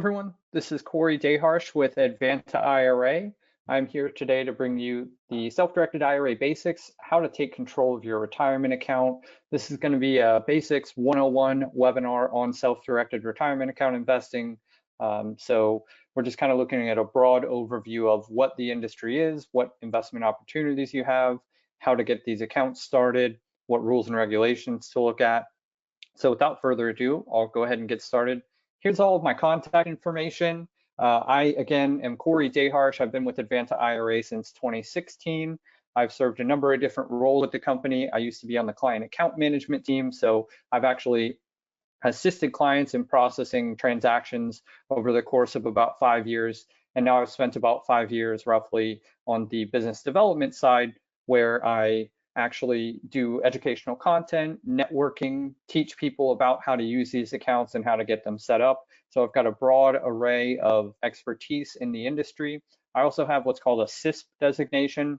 everyone, this is Daharsh with Advanta IRA. I'm here today to bring you the self-directed IRA basics, how to take control of your retirement account. This is going to be a basics 101 webinar on self-directed retirement account investing. So we're just kind of looking at a broad overview of what the industry is, what investment opportunities you have, how to get these accounts started, what rules and regulations to look at. So without further ado, I'll go ahead and get started. Here's all of my contact information. I, again, am Daharsh. I've been with Advanta IRA since 2016. I've served a number of different roles with the company. I used to be on the client account management team, so I've actually assisted clients in processing transactions over the course of about 5 years. And now I've spent about 5 years roughly on the business development side, where I actually do educational content, networking, teach people about how to use these accounts and how to get them set up. So I've got a broad array of expertise in the industry. I also have what's called a CISP designation.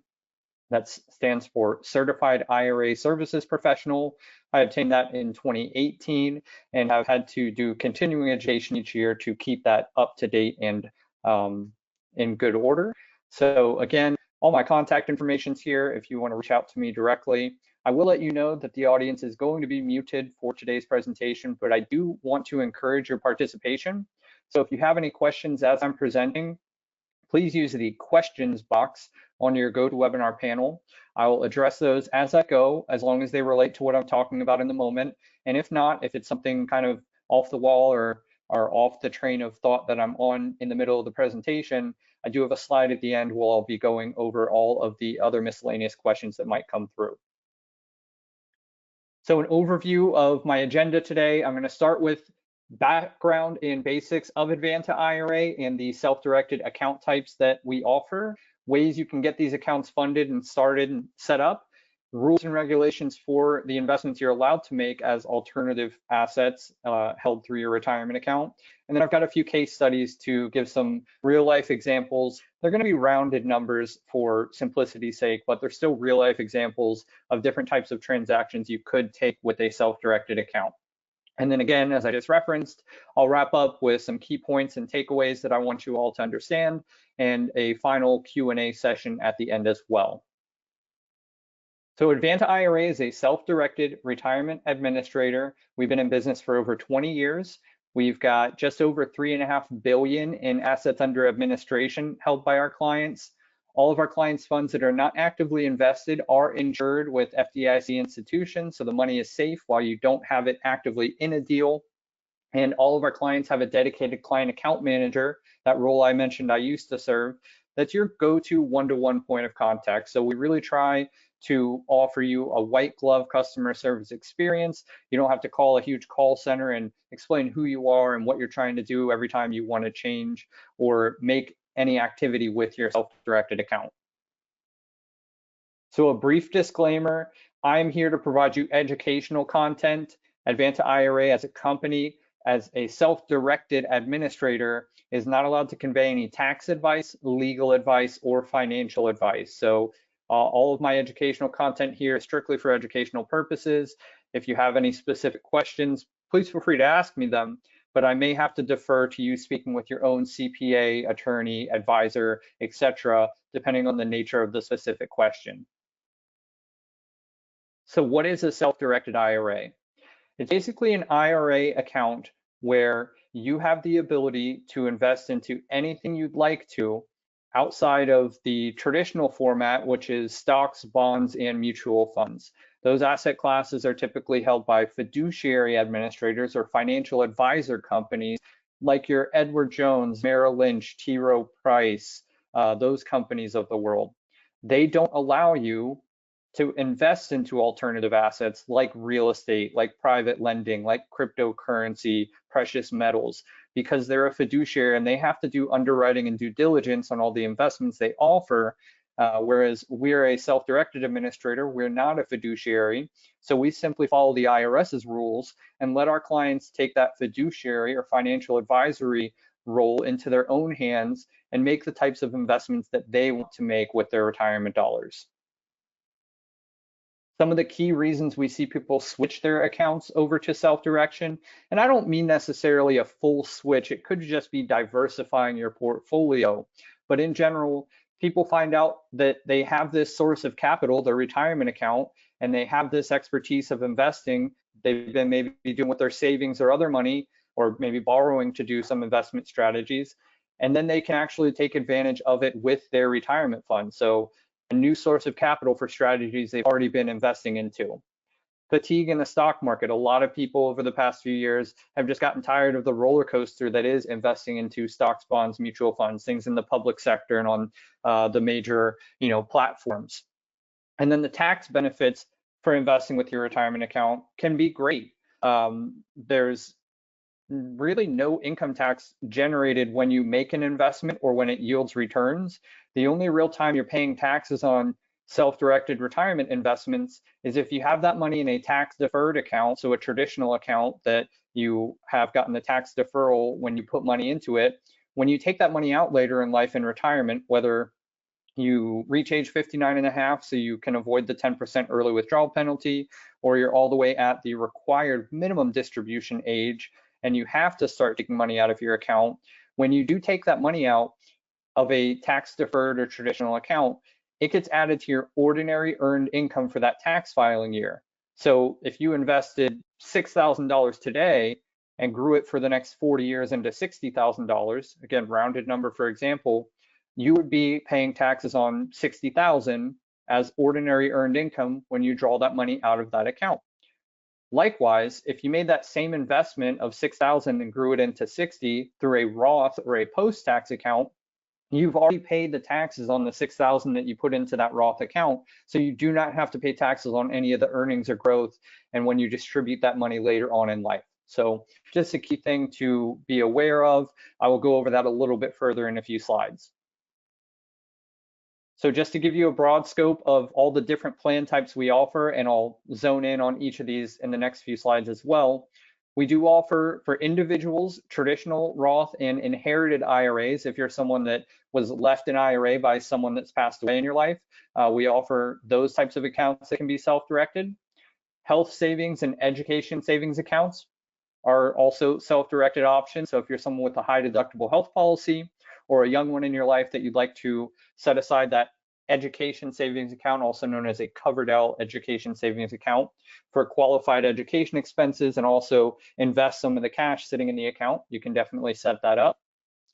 That stands for Certified IRA Services Professional. I obtained that in 2018 and have had to do continuing education each year to keep that up to date and in good order. So again, all my contact information's here if you want to reach out to me directly. I will let you know that the audience is going to be muted for today's presentation, but I do want to encourage your participation. So if you have any questions as I'm presenting, please use the questions box on your GoToWebinar panel. I will address those as I go, as long as they relate to what I'm talking about in the moment. And if not, if it's something kind of off the wall or off the train of thought that I'm on in the middle of the presentation, I do have a slide at the end where I'll be going over all of the other miscellaneous questions that might come through. So an overview of my agenda today, I'm going to start with background and basics of Advanta IRA and the self-directed account types that we offer, ways you can get these accounts funded and started and set up, rules and regulations for the investments you're allowed to make as alternative assets held through your retirement account. And then I've got a few case studies to give some real life examples. They're going to be rounded numbers for simplicity's sake, but they're still real life examples of different types of transactions you could take with a self-directed account. And then again, as I just referenced, I'll wrap up with some key points and takeaways that I want you all to understand, and a final Q&A session at the end as well. So Advanta IRA is a self-directed retirement administrator. We've been in business for over 20 years. We've got just over $3.5 billion in assets under administration held by our clients. All of our clients' funds that are not actively invested are insured with FDIC institutions, so the money is safe while you don't have it actively in a deal. And all of our clients have a dedicated client account manager, that role I mentioned I used to serve, that's your go-to one-to-one point of contact. So we really try to offer you a white glove customer service experience. You don't have to call a huge call center and explain who you are and what you're trying to do every time you want to change or make any activity with your self-directed account. So a brief disclaimer, I'm here to provide you educational content. Advanta IRA as a company, as a self-directed administrator, is not allowed to convey any tax advice, legal advice, or financial advice. So all of my educational content here is strictly for educational purposes. If you have any specific questions, please feel free to ask me them, but I may have to defer to you speaking with your own CPA, attorney, advisor, etc., depending on the nature of the specific question. So what is a self-directed IRA? It's basically an IRA account where you have the ability to invest into anything you'd like to outside of the traditional format, which is stocks, bonds, and mutual funds. Those asset classes are typically held by fiduciary administrators or financial advisor companies like your Edward Jones, Merrill Lynch, T. Rowe Price, those companies of the world. They don't allow you to invest into alternative assets like real estate, like private lending, like cryptocurrency, precious metals, because they're a fiduciary and they have to do underwriting and due diligence on all the investments they offer, whereas we're a self-directed administrator, we're not a fiduciary. So we simply follow the IRS's rules and let our clients take that fiduciary or financial advisory role into their own hands and make the types of investments that they want to make with their retirement dollars. Some of the key reasons we see people switch their accounts over to self-direction, and I don't mean necessarily a full switch, it could just be diversifying your portfolio. But in general, people find out that they have this source of capital, their retirement account, and they have this expertise of investing. They've been maybe doing with their savings or other money, or maybe borrowing to do some investment strategies, and then they can actually take advantage of it with their retirement fund. So a new source of capital for strategies they've already been investing into. Fatigue in the stock market. A lot of people over the past few years have just gotten tired of the roller coaster that is investing into stocks, bonds, mutual funds, things in the public sector and on the major, platforms. And then the tax benefits for investing with your retirement account can be great. There's really no income tax generated when you make an investment or when it yields returns. The only real time you're paying taxes on self-directed retirement investments is if you have that money in a tax deferred account, so a traditional account that you have gotten the tax deferral when you put money into it. When you take that money out later in life in retirement, whether you reach age 59 and a half so you can avoid the 10% early withdrawal penalty, or you're all the way at the required minimum distribution age and you have to start taking money out of your account. When you do take that money out of a tax deferred or traditional account, it gets added to your ordinary earned income for that tax filing year. So if you invested $6,000 today and grew it for the next 40 years into $60,000, again, rounded number for example, you would be paying taxes on $60,000 as ordinary earned income when you draw that money out of that account. Likewise, if you made that same investment of $6,000 and grew it into $60,000 through a Roth or a post-tax account, you've already paid the taxes on the $6,000 that you put into that Roth account, so you do not have to pay taxes on any of the earnings or growth and when you distribute that money later on in life. So just a key thing to be aware of. I will go over that a little bit further in a few slides. So just to give you a broad scope of all the different plan types we offer, and I'll zone in on each of these in the next few slides as well. We do offer for individuals, traditional Roth and inherited IRAs. If you're someone that was left an IRA by someone that's passed away in your life, we offer those types of accounts that can be self-directed. Health savings and education savings accounts are also self-directed options. So if you're someone with a high deductible health policy, or a young one in your life that you'd like to set aside that education savings account, also known as a covered L education savings account, for qualified education expenses and also invest some of the cash sitting in the account, you can definitely set that up.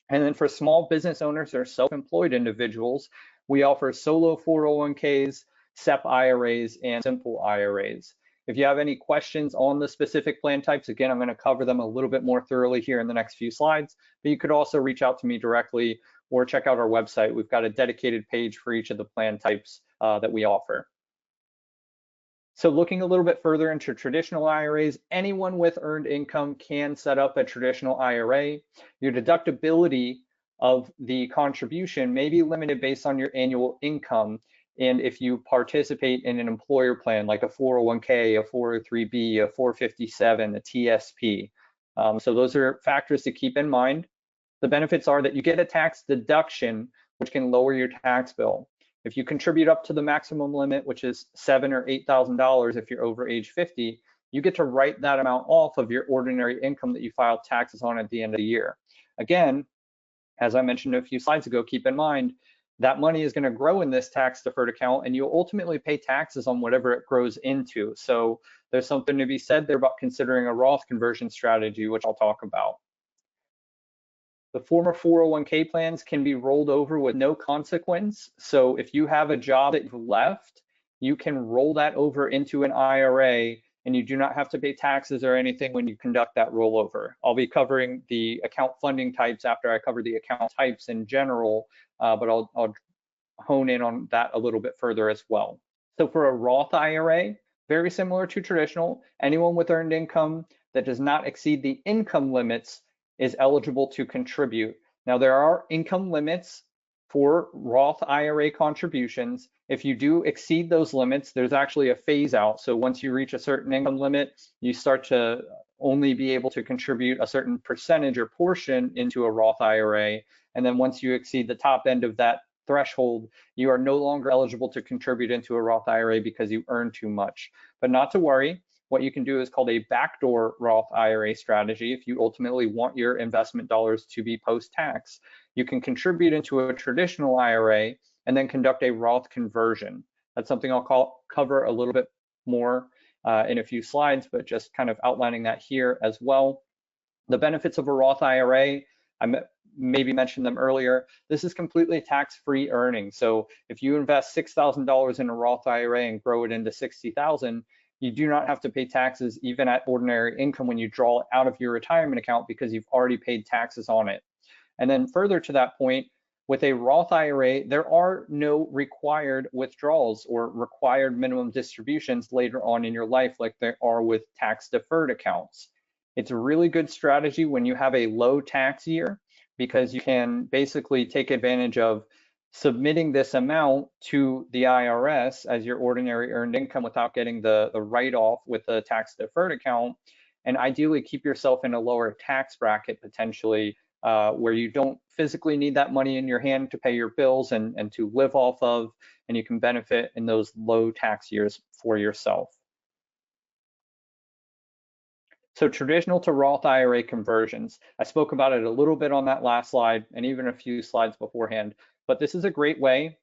And then for small business owners or self-employed individuals, we offer solo 401ks, SEP IRAs, and simple IRAs. If you have any questions on the specific plan types, again, I'm going to cover them a little bit more thoroughly here in the next few slides, but you could also reach out to me directly or check out our website. We've got a dedicated page for each of the plan types that we offer. So looking a little bit further into traditional IRAs, anyone with earned income can set up a traditional IRA. Your deductibility of the contribution may be limited based on your annual income. And if you participate in an employer plan like a 401k, a 403b, a 457, a TSP. So those are factors to keep in mind. The benefits are that you get a tax deduction, which can lower your tax bill. If you contribute up to the maximum limit, which is $7,000 or $8,000 if you're over age 50, you get to write that amount off of your ordinary income that you filed taxes on at the end of the year. Again, as I mentioned a few slides ago, keep in mind that money is going to grow in this tax deferred account and you'll ultimately pay taxes on whatever it grows into. So there's something to be said there about considering a Roth conversion strategy, which I'll talk about. The former 401k plans can be rolled over with no consequence. So if you have a job that you've left, you can roll that over into an IRA and you do not have to pay taxes or anything when you conduct that rollover. I'll be covering the account funding types after I cover the account types in general, but I'll hone in on that a little bit further as well. So for a Roth IRA, very similar to traditional, anyone with earned income that does not exceed the income limits is eligible to contribute. Now there are income limits for Roth IRA contributions. If you do exceed those limits, there's actually a phase out. So once you reach a certain income limit, you start to only be able to contribute a certain percentage or portion into a Roth IRA. And then once you exceed the top end of that threshold, you are no longer eligible to contribute into a Roth IRA because you earn too much. But not to worry, what you can do is called a backdoor Roth IRA strategy. If you ultimately want your investment dollars to be post-tax, you can contribute into a traditional IRA and then conduct a Roth conversion. That's something I'll cover a little bit more in a few slides, but just kind of outlining that here as well. The benefits of a Roth IRA, I maybe mentioned them earlier. This is completely tax-free earnings. So if you invest $6,000 in a Roth IRA and grow it into $60,000, you do not have to pay taxes even at ordinary income when you draw it out of your retirement account because you've already paid taxes on it. And then further to that point, with a Roth IRA, there are no required withdrawals or required minimum distributions later on in your life like there are with tax deferred accounts. It's a really good strategy when you have a low tax year because you can basically take advantage of submitting this amount to the IRS as your ordinary earned income without getting the write-off with the tax deferred account, and ideally keep yourself in a lower tax bracket potentially where you don't physically need that money in your hand to pay your bills and to live off of, and you can benefit in those low tax years for yourself. So traditional to Roth IRA conversions. I spoke about it a little bit on that last slide and even a few slides beforehand, but this is a great way,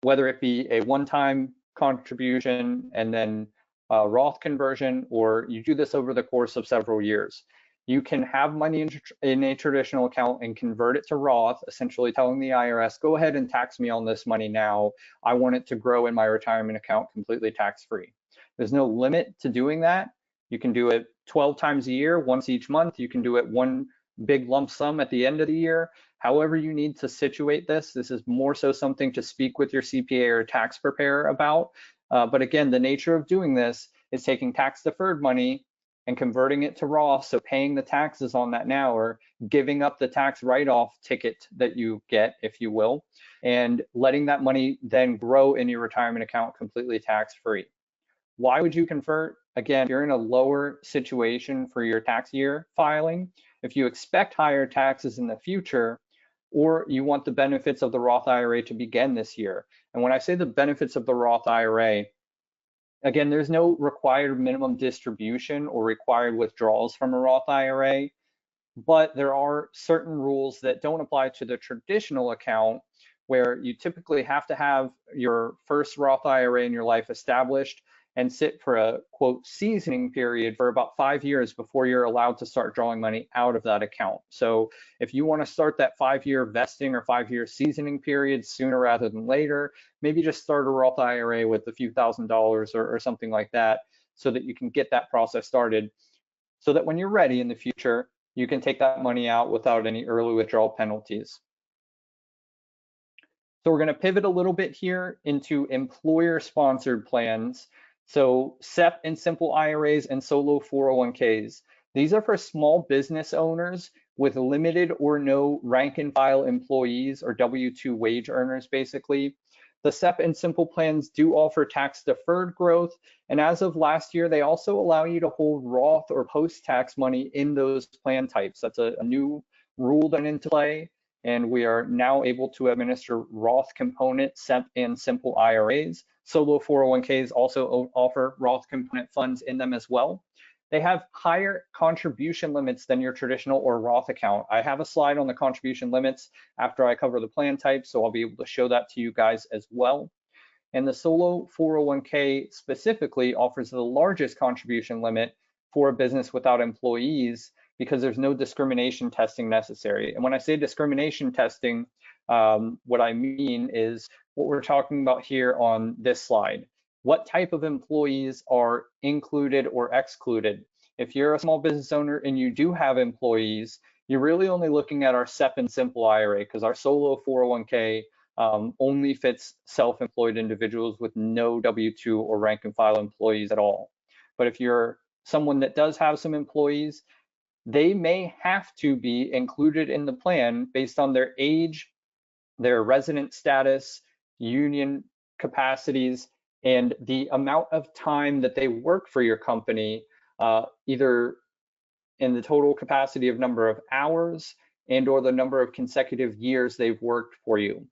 whether it be a one-time contribution and then a Roth conversion, or you do this over the course of several years. You can have money in a traditional account and convert it to Roth, essentially telling the IRS, go ahead and tax me on this money now. I want it to grow in my retirement account completely tax-free. There's no limit to doing that. You can do it 12 times a year, once each month. You can do it one big lump sum at the end of the year. However you need to situate this. This is more so something to speak with your CPA or tax preparer about. But again, the nature of doing this is taking tax deferred money and converting it to Roth, so paying the taxes on that now, or giving up the tax write-off ticket that you get, if you will, and letting that money then grow in your retirement account completely tax-free. Why would you convert? Again, if you're in a lower situation for your tax year filing, if you expect higher taxes in the future, or you want the benefits of the Roth IRA to begin this year. And when I say the benefits of the Roth IRA, again, there's no required minimum distribution or required withdrawals from a Roth IRA, but there are certain rules that don't apply to the traditional account where you typically have to have your first Roth IRA in your life established and sit for a quote seasoning period for about 5 years before you're allowed to start drawing money out of that account. So if you want to start that 5-year vesting or 5-year seasoning period sooner rather than later, maybe just start a Roth IRA with a few $1,000s or something like that so that you can get that process started so that when you're ready in the future, you can take that money out without any early withdrawal penalties. So we're going to pivot a little bit here into employer-sponsored plans. So SEP and simple IRAs and solo 401ks. These are for small business owners with limited or no rank and file employees or W-2 wage earners, basically. The SEP and simple plans do offer tax deferred growth. And as of last year, they also allow you to hold Roth or post-tax money in those plan types. That's a new rule that into play. And we are now able to administer Roth component SEP and simple IRAs. Solo 401ks also offer Roth component funds in them as well. They have higher contribution limits than your traditional or Roth account. I have a slide on the contribution limits after I cover the plan type, so I'll be able to show that to you guys as well. And the solo 401k specifically offers the largest contribution limit for a business without employees because there's no discrimination testing necessary. And when I say discrimination testing, what I mean is what we're talking about here on this slide. What type of employees are included or excluded? If you're a small business owner and you do have employees, you're really only looking at our SEP and simple IRA because our solo 401k only fits self-employed individuals with no W-2 or rank and file employees at all. But if you're someone that does have some employees, they may have to be included in the plan based on their age, their resident status, union capacities, and the amount of time that they work for your company, either in the total capacity of number of hours and or the number of consecutive years they've worked for you.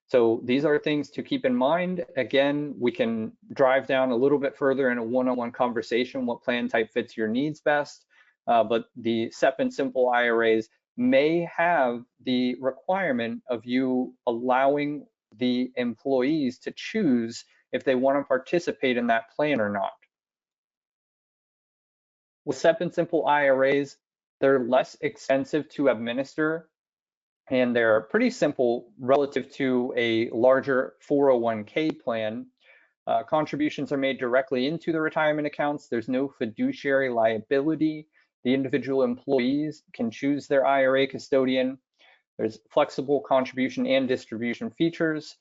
So these are things to keep in mind. Again, we can drive down a little bit further in a one-on-one conversation what plan type fits your needs best, but the SEP and simple IRAs may have the requirement of you allowing the employees to choose if they want to participate in that plan or not. With SEP and simple IRAs, they're less expensive to administer, and they're pretty simple relative to a larger 401k plan. Contributions are made directly into the retirement accounts. There's no fiduciary liability. The individual employees can choose their IRA custodian. There's flexible contribution and distribution features.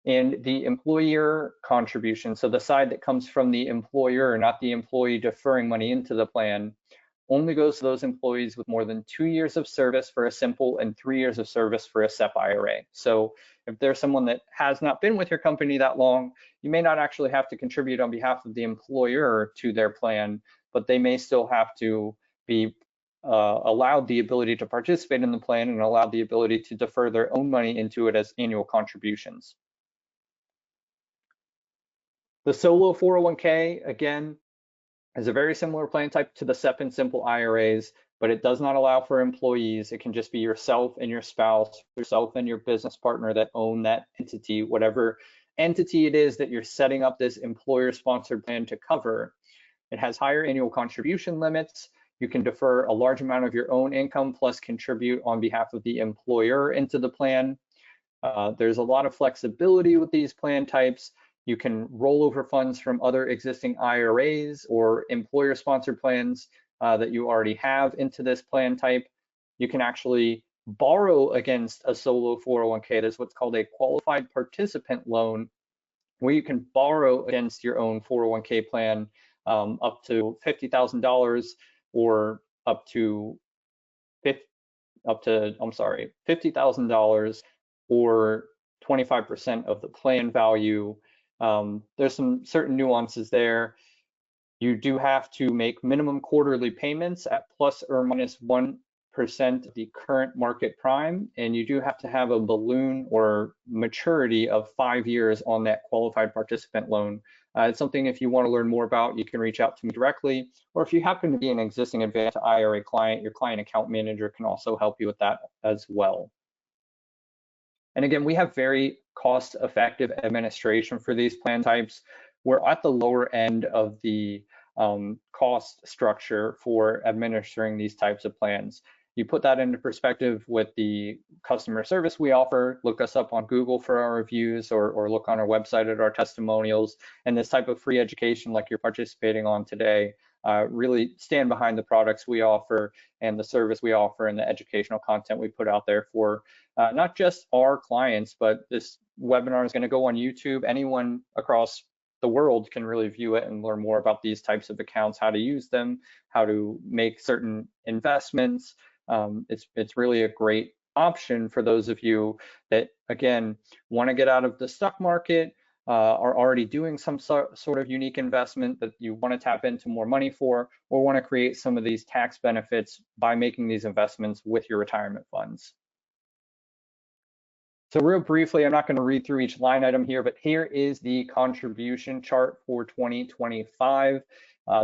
And the employer contribution, so the side that comes from the employer, not the employee deferring money into the plan, only goes to those employees with more than 2 years of service for a simple and 3 years of service for a SEP IRA. So if there's someone that has not been with your company that long, you may not actually have to contribute on behalf of the employer to their plan, but they may still have to be allowed the ability to participate in the plan and allowed the ability to defer their own money into it as annual contributions. The solo 401k, again, is a very similar plan type to the SEP and simple IRAs, but it does not allow for employees. It can just be yourself and your spouse, yourself and your business partner that own that entity, whatever entity it is that you're setting up this employer-sponsored plan to cover. It has higher annual contribution limits. You can defer a large amount of your own income plus contribute on behalf of the employer into the plan. There's a lot of flexibility with these plan types. You can roll over funds from other existing IRAs or employer-sponsored plans that you already have into this plan type. You can actually borrow against a solo 401k. That's what's called a qualified participant loan, where you can borrow against your own 401k plan up to $50,000 or up to $50,000 or 25% of the plan value. There's some certain nuances there. You do have to make minimum quarterly payments at plus or minus 1% of the current market prime, and you do have to have a balloon or maturity of 5 years on that qualified participant loan. It's something if you want to learn more about, you can reach out to me directly, or if you happen to be an existing Advanta IRA client, your client account manager can also help you with that as well. And again, we have very cost-effective administration for these plan types. We're at the lower end of the cost structure for administering these types of plans. You put that into perspective with the customer service we offer. Look us up on Google for our reviews, or look on our website at our testimonials. And this type of free education like you're participating on today, really stand behind the products we offer and the service we offer and the educational content we put out there for not just our clients, but this webinar is going to go on YouTube. Anyone across the world can really view it and learn more about these types of accounts, how to use them, how to make certain investments. It's really a great option for those of you that, again, want to get out of the stock market, are already doing some sort of unique investment that you want to tap into more money for, or want to create some of these tax benefits by making these investments with your retirement funds. So real briefly, I'm not going to read through each line item here, but here is the contribution chart for 2025.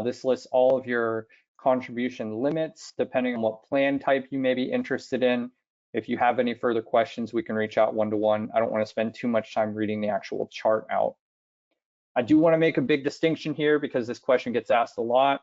This lists all of your contribution limits, depending on what plan type you may be interested in. If you have any further questions, we can reach out one-to-one. I don't want to spend too much time reading the actual chart out. I do want to make a big distinction here because this question gets asked a lot.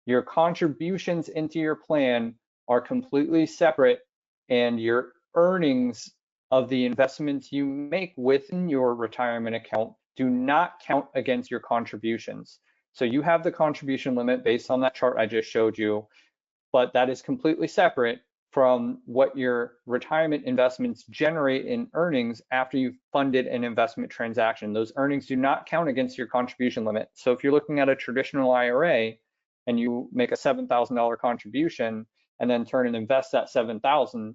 Your contributions into your plan are completely separate, and your earnings of the investments you make within your retirement account do not count against your contributions. So you have the contribution limit based on that chart I just showed you, but that is completely separate from what your retirement investments generate in earnings after you've funded an investment transaction. Those earnings do not count against your contribution limit. So if you're looking at a traditional IRA and you make a $7,000 contribution and then turn and invest that $7,000,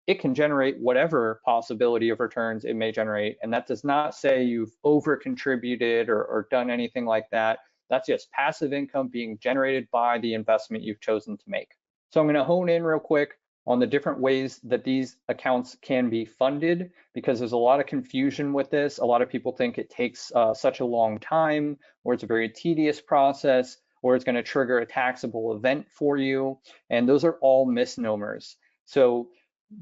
it can generate whatever possibility of returns it may generate. And that does not say you've over contributed or done anything like that. That's just passive income being generated by the investment you've chosen to make. So I'm going to hone in real quick on the different ways that these accounts can be funded, because there's a lot of confusion with this. A lot of people think it takes such a long time, or it's a very tedious process, or it's going to trigger a taxable event for you. And those are all misnomers. So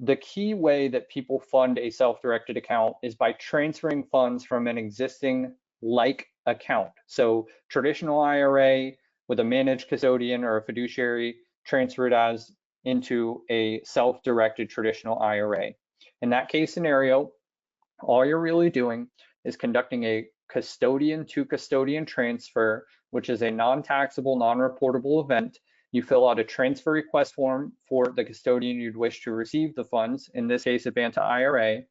the key way that people fund a self-directed account is by transferring funds from an existing like account. So traditional IRA with a managed custodian or a fiduciary, transfer it as into a self-directed traditional IRA. In that case scenario, all you're really doing is conducting a custodian to custodian transfer, which is a non-taxable, non-reportable event. You fill out a transfer request form for the custodian you'd wish to receive the funds, in this case, Advanta IRA.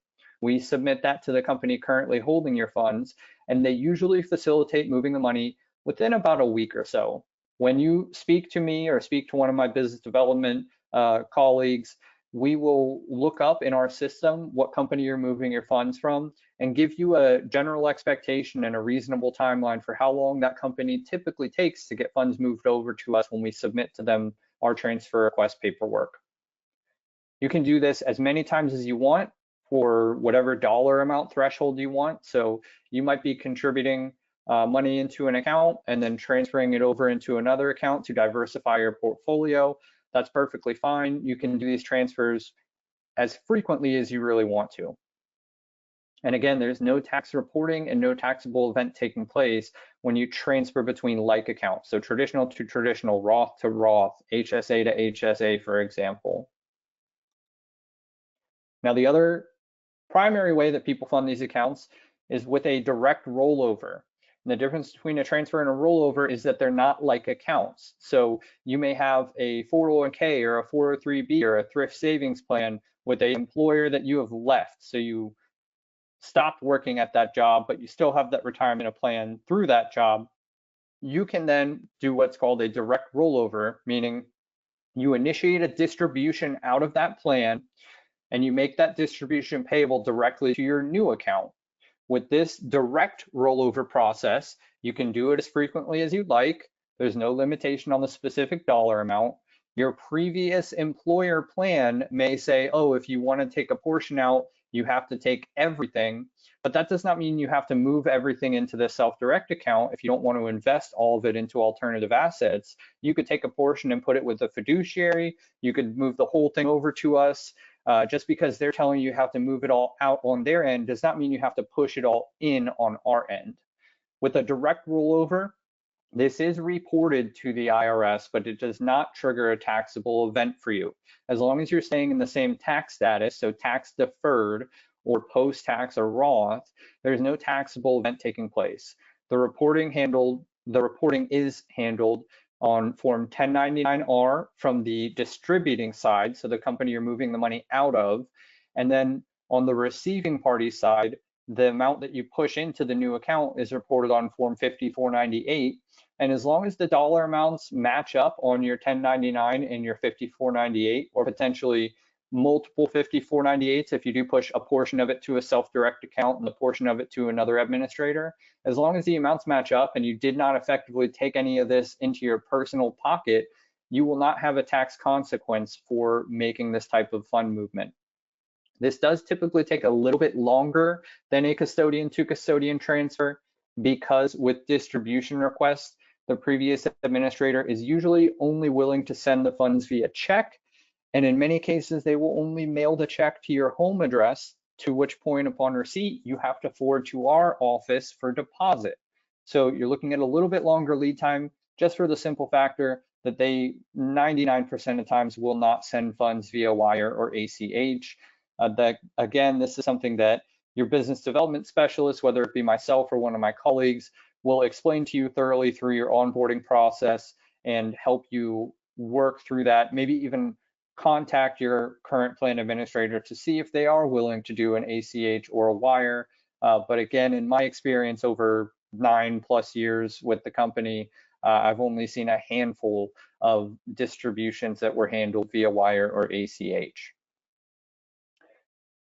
We submit that to the company currently holding your funds, and they usually facilitate moving the money within about a week or so. When you speak to me or speak to one of my business development colleagues, we will look up in our system what company you're moving your funds from and give you a general expectation and a reasonable timeline for how long that company typically takes to get funds moved over to us when we submit to them our transfer request paperwork. You can do this as many times as you want for whatever dollar amount threshold you want. So you might be contributing money into an account and then transferring it over into another account to diversify your portfolio. That's perfectly fine. You can do these transfers as frequently as you really want to. And again, there's no tax reporting and no taxable event taking place when you transfer between like accounts. So traditional to traditional, Roth to Roth, HSA to HSA, for example. Now, the other primary way that people fund these accounts is with a direct rollover. And the difference between a transfer and a rollover is that they're not like accounts. So you may have a 401k or a 403b or a thrift savings plan with an employer that you have left. So you stopped working at that job, but you still have that retirement plan through that job. You can then do what's called a direct rollover, meaning you initiate a distribution out of that plan and you make that distribution payable directly to your new account. With this direct rollover process, you can do it as frequently as you'd like. There's no limitation on the specific dollar amount. Your previous employer plan may say, oh, if you want to take a portion out, you have to take everything. But that does not mean you have to move everything into the self-direct account if you don't want to invest all of it into alternative assets. You could take a portion and put it with the fiduciary. You could move the whole thing over to us. Just because they're telling you have to move it all out on their end does not mean you have to push it all in on our end. With a direct rollover, this is reported to the IRS, but it does not trigger a taxable event for you. As long as you're staying in the same tax status, so tax deferred or post-tax or Roth, there's no taxable event taking place. The reporting is handled on Form 1099-R from the distributing side, so the company you're moving the money out of, and then on the receiving party side, the amount that you push into the new account is reported on Form 5498, and as long as the dollar amounts match up on your 1099 and your 5498, or potentially multiple 5498s if you do push a portion of it to a self-direct account and a portion of it to another administrator, as long as the amounts match up and you did not effectively take any of this into your personal pocket, you will not have a tax consequence for making this type of fund movement. This does typically take a little bit longer than a custodian to custodian transfer, because with distribution requests, the previous administrator is usually only willing to send the funds via check. And in many cases, they will only mail the check to your home address, to which point upon receipt, you have to forward to our office for deposit. So you're looking at a little bit longer lead time, just for the simple factor that they 99% of times will not send funds via wire or ACH. Again, this is something that your business development specialist, whether it be myself or one of my colleagues, will explain to you thoroughly through your onboarding process and help you work through that, maybe even contact your current plan administrator to see if they are willing to do an ACH or a wire. But again, in my experience over 9+ years with the company, I've only seen a handful of distributions that were handled via wire or ACH.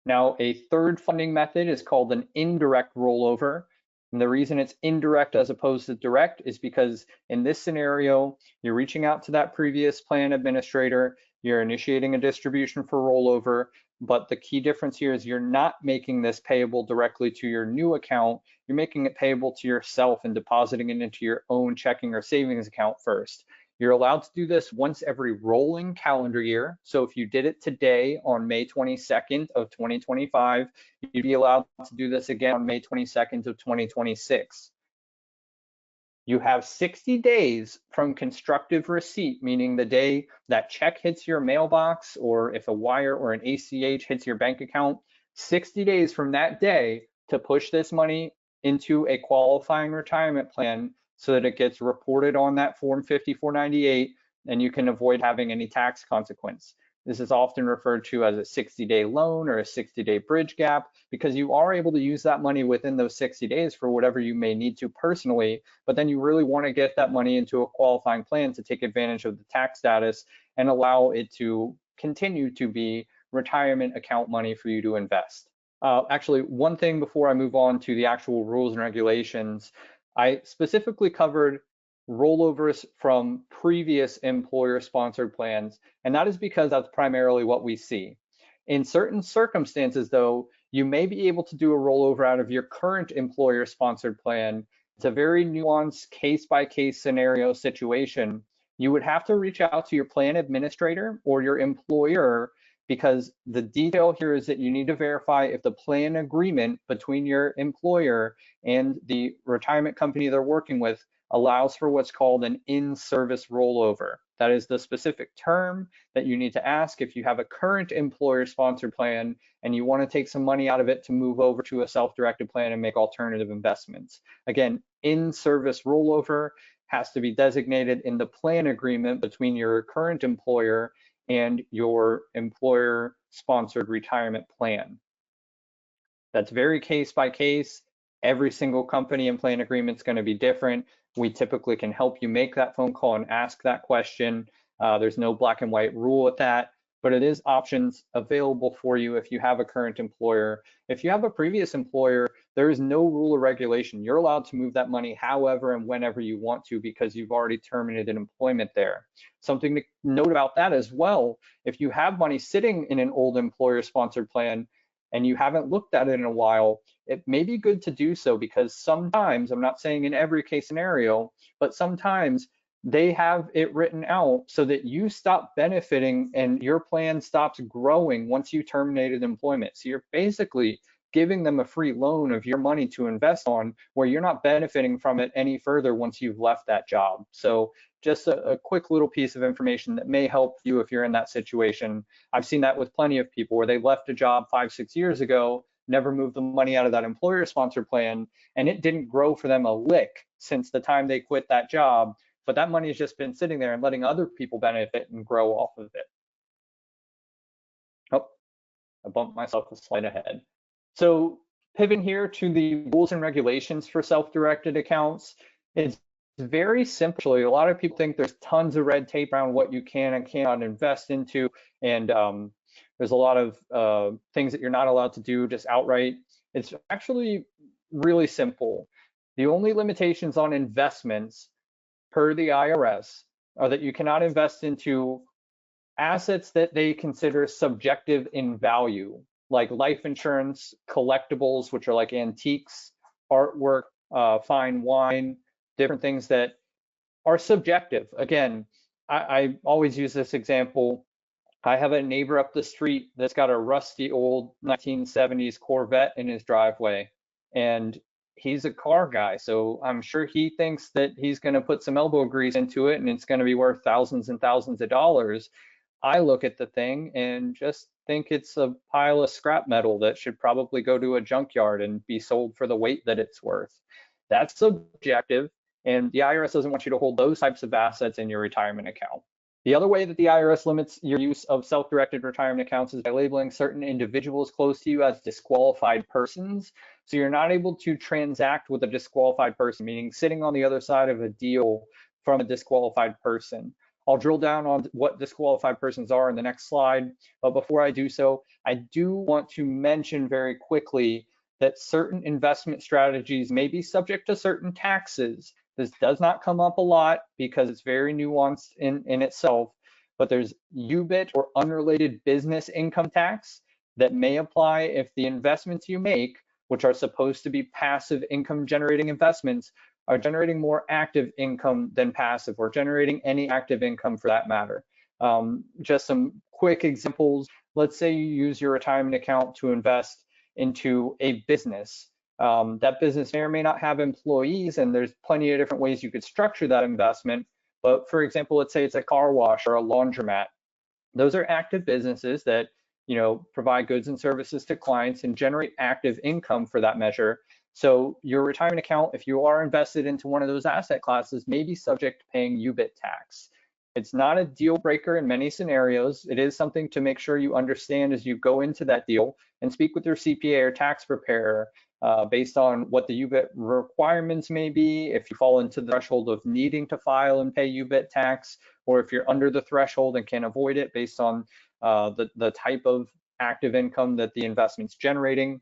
Now, a third funding method is called an indirect rollover. And the reason it's indirect as opposed to direct is because in this scenario, you're reaching out to that previous plan administrator, you're initiating a distribution for rollover, but the key difference here is you're not making this payable directly to your new account. You're making it payable to yourself and depositing it into your own checking or savings account first. You're allowed to do this once every rolling calendar year. So if you did it today on May 22nd of 2025, you'd be allowed to do this again on May 22nd of 2026. You have 60 days from constructive receipt, meaning the day that check hits your mailbox, or if a wire or an ACH hits your bank account, 60 days from that day to push this money into a qualifying retirement plan so that it gets reported on that Form 5498 and you can avoid having any tax consequence. This is often referred to as a 60-day loan or a 60-day bridge gap because you are able to use that money within those 60 days for whatever you may need to personally, but then you really want to get that money into a qualifying plan to take advantage of the tax status and allow it to continue to be retirement account money for you to invest. Actually, one thing before I move on to the actual rules and regulations, I specifically covered rollovers from previous employer-sponsored plans, and that is because that's primarily what we see. In certain circumstances, though, you may be able to do a rollover out of your current employer-sponsored plan. It's a very nuanced case-by-case scenario situation. You would have to reach out to your plan administrator or your employer because the detail here is that you need to verify if the plan agreement between your employer and the retirement company they're working with allows for what's called an in-service rollover. That is the specific term that you need to ask if you have a current employer-sponsored plan and you want to take some money out of it to move over to a self-directed plan and make alternative investments. Again, in-service rollover has to be designated in the plan agreement between your current employer and your employer-sponsored retirement plan. That's very case by case. Every single company and plan agreement is going to be different. We typically can help you make that phone call and ask that question. There's no black and white rule with that, but it is options available for you if you have a current employer. If you have a previous employer, there is no rule or regulation. You're allowed to move that money however and whenever you want to because you've already terminated employment there. Something to note about that as well, if you have money sitting in an old employer-sponsored plan and you haven't looked at it in a while, it may be good to do so because sometimes, I'm not saying in every case scenario, but sometimes they have it written out so that you stop benefiting and your plan stops growing once you terminated employment. So you're basically giving them a free loan of your money to invest on where you're not benefiting from it any further once you've left that job. So just a quick little piece of information that may help you if you're in that situation. I've seen that with plenty of people where they left a job 5-6 years ago, never moved the money out of that employer-sponsored plan, and it didn't grow for them a lick since the time they quit that job. But that money has just been sitting there and letting other people benefit and grow off of it. Oh, I bumped myself a slide ahead. So pivoting here to the rules and regulations for self-directed accounts, it's very simple. A lot of people think there's tons of red tape around what you can and cannot invest into, and there's a lot of things that you're not allowed to do just outright. It's actually really simple. The only limitations on investments per the IRS are that you cannot invest into assets that they consider subjective in value, like life insurance, collectibles, which are like antiques, artwork, fine wine, different things that are subjective. Again, I always use this example. I have a neighbor up the street that's got a rusty old 1970s Corvette in his driveway, and he's a car guy, so I'm sure he thinks that he's going to put some elbow grease into it and it's going to be worth thousands and thousands of dollars. I look at the thing and just think it's a pile of scrap metal that should probably go to a junkyard and be sold for the weight that it's worth. That's subjective, and the IRS doesn't want you to hold those types of assets in your retirement account. The other way that the IRS limits your use of self-directed retirement accounts is by labeling certain individuals close to you as disqualified persons. So you're not able to transact with a disqualified person, meaning sitting on the other side of a deal from a disqualified person. I'll drill down on what disqualified persons are in the next slide, but before I do so, I do want to mention very quickly that certain investment strategies may be subject to certain taxes. This does not come up a lot because it's very nuanced in itself, but there's UBIT or unrelated business income tax that may apply if the investments you make, which are supposed to be passive income generating investments, are generating more active income than passive, or generating any active income for that matter. Just some quick examples. Let's say you use your retirement account to invest into a business. That business may or may not have employees, and there's plenty of different ways you could structure that investment. But for example, let's say it's a car wash or a laundromat. Those are active businesses that provide goods and services to clients and generate active income for that measure. So your retirement account, if you are invested into one of those asset classes, may be subject to paying UBIT tax. It's not a deal breaker in many scenarios. It is something to make sure you understand as you go into that deal, and speak with your CPA or tax preparer based on what the UBIT requirements may be, if you fall into the threshold of needing to file and pay UBIT tax, or if you're under the threshold and can avoid it based on the type of active income that the investment's generating.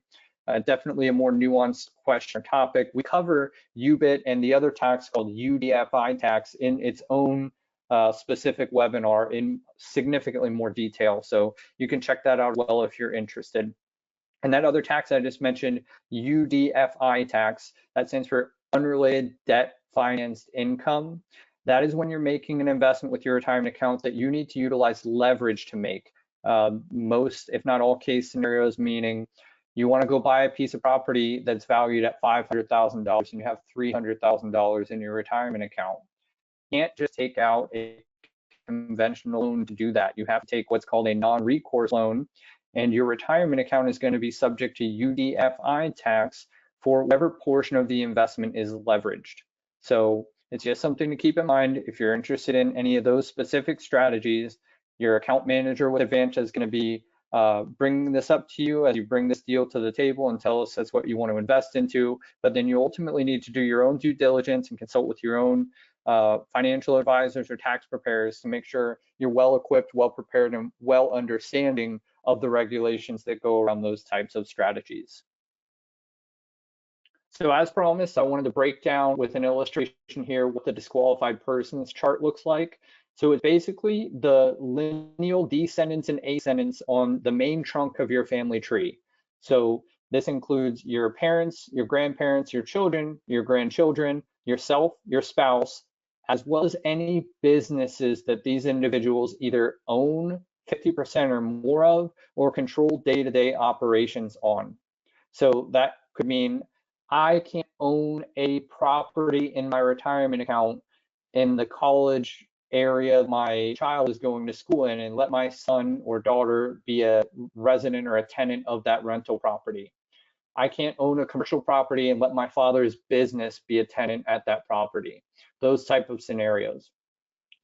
Definitely a more nuanced question or topic. We cover UBIT and the other tax called UDFI tax in its own specific webinar in significantly more detail. So you can check that out well if you're interested. And that other tax I just mentioned, UDFI tax, that stands for unrelated debt financed income. That is when you're making an investment with your retirement account that you need to utilize leverage to make. Most, if not all case scenarios, meaning you want to go buy a piece of property that's valued at $500,000 and you have $300,000 in your retirement account. You can't just take out a conventional loan to do that. You have to take what's called a non-recourse loan, and your retirement account is going to be subject to UDFI tax for whatever portion of the investment is leveraged. So it's just something to keep in mind. If you're interested in any of those specific strategies, your account manager with Advanta is going to be bringing this up to you as you bring this deal to the table and tell us that's what you want to invest into. But then you ultimately need to do your own due diligence and consult with your own financial advisors or tax preparers to make sure you're well equipped, well prepared, and well understanding of the regulations that go around those types of strategies. So as promised, I wanted to break down with an illustration here what the disqualified persons chart looks like. So it's basically the lineal descendants and ascendants on the main trunk of your family tree. So this includes your parents, your grandparents, your children, your grandchildren, yourself, your spouse, as well as any businesses that these individuals either own 50% or more of or control day-to-day operations on. So that could mean I can't own a property in my retirement account in the college area my child is going to school in and let my son or daughter be a resident or a tenant of that rental property. I can't own a commercial property and let my father's business be a tenant at that property. Those type of scenarios.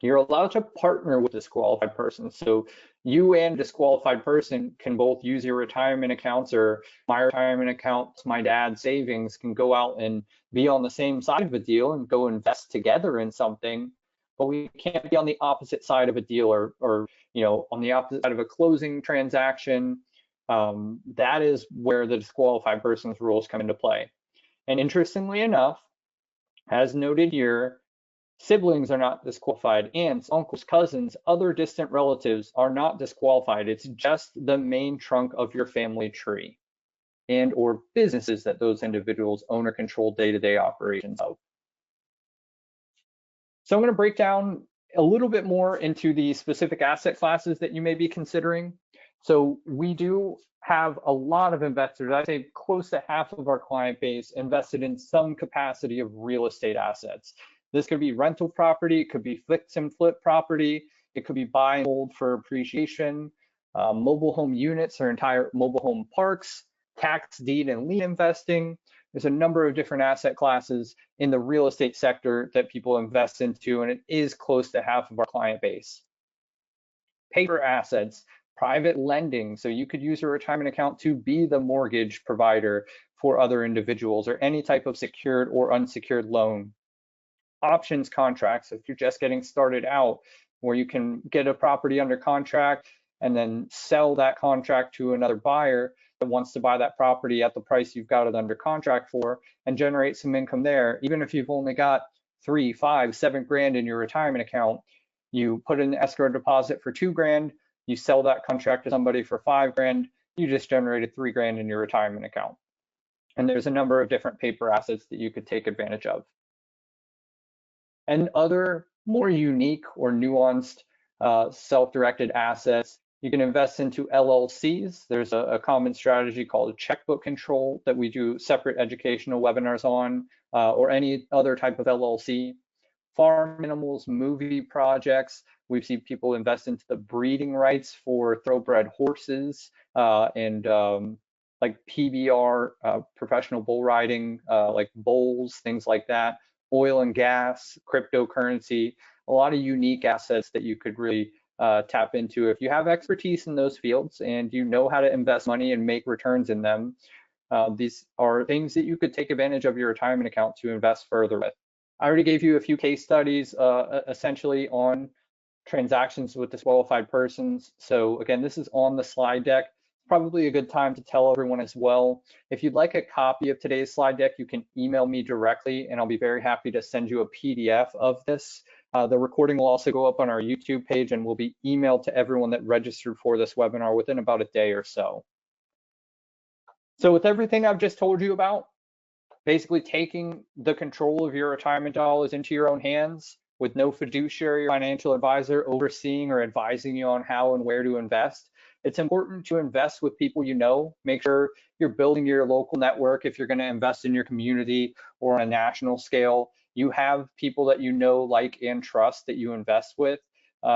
You're allowed to partner with disqualified persons. So you and disqualified person can both use your retirement accounts, or my retirement accounts, my dad's savings can go out and be on the same side of a deal and go invest together in something. But we can't be on the opposite side of a deal or on the opposite side of a closing transaction. That is where the disqualified persons rules come into play. And interestingly enough, as noted here, siblings are not disqualified. Aunts, uncles, cousins, other distant relatives are not disqualified. It's just the main trunk of your family tree and or businesses that those individuals own or control day-to-day operations of. So I'm going to break down a little bit more into the specific asset classes that you may be considering. So we do have a lot of investors, I'd say close to half of our client base invested in some capacity of real estate assets. This could be rental property, it could be fix and flip property, it could be buy and hold for appreciation, mobile home units or entire mobile home parks, tax deed and lien investing. There's a number of different asset classes in the real estate sector that people invest into, and it is close to half of our client base. Paper assets, private lending. So you could use your retirement account to be the mortgage provider for other individuals or any type of secured or unsecured loan. Options contracts, if you're just getting started out, where you can get a property under contract and then sell that contract to another buyer that wants to buy that property at the price you've got it under contract for and generate some income there. Even if you've only got 3, 5, 7 grand in your retirement account, You put in an escrow deposit for $2,000, you sell that contract to somebody for $5,000, you just generated $3,000 in your retirement account. And there's a number of different paper assets that you could take advantage of. And other more unique or nuanced self-directed assets, you can invest into LLCs. There's a common strategy called checkbook control that we do separate educational webinars on, or any other type of LLC. Farm animals, movie projects. We've seen people invest into the breeding rights for thoroughbred horses and like PBR, professional bull riding, like bulls, things like that. Oil and gas, cryptocurrency, a lot of unique assets that you could really tap into. If you have expertise in those fields and you know how to invest money and make returns in them, these are things that you could take advantage of your retirement account to invest further with. I already gave you a few case studies essentially on transactions with disqualified persons. So again, this is on the slide deck. Probably a good time to tell everyone as well. If you'd like a copy of today's slide deck, you can email me directly and I'll be very happy to send you a PDF of this. The recording will also go up on our YouTube page and will be emailed to everyone that registered for this webinar within about a day or so. So with everything I've just told you about, basically taking the control of your retirement dollars into your own hands with no fiduciary or financial advisor overseeing or advising you on how and where to invest. It's important to invest with people you know. Make sure you're building your local network. If you're going to invest in your community or on a national scale, you have people that you know, like, and trust that you invest with,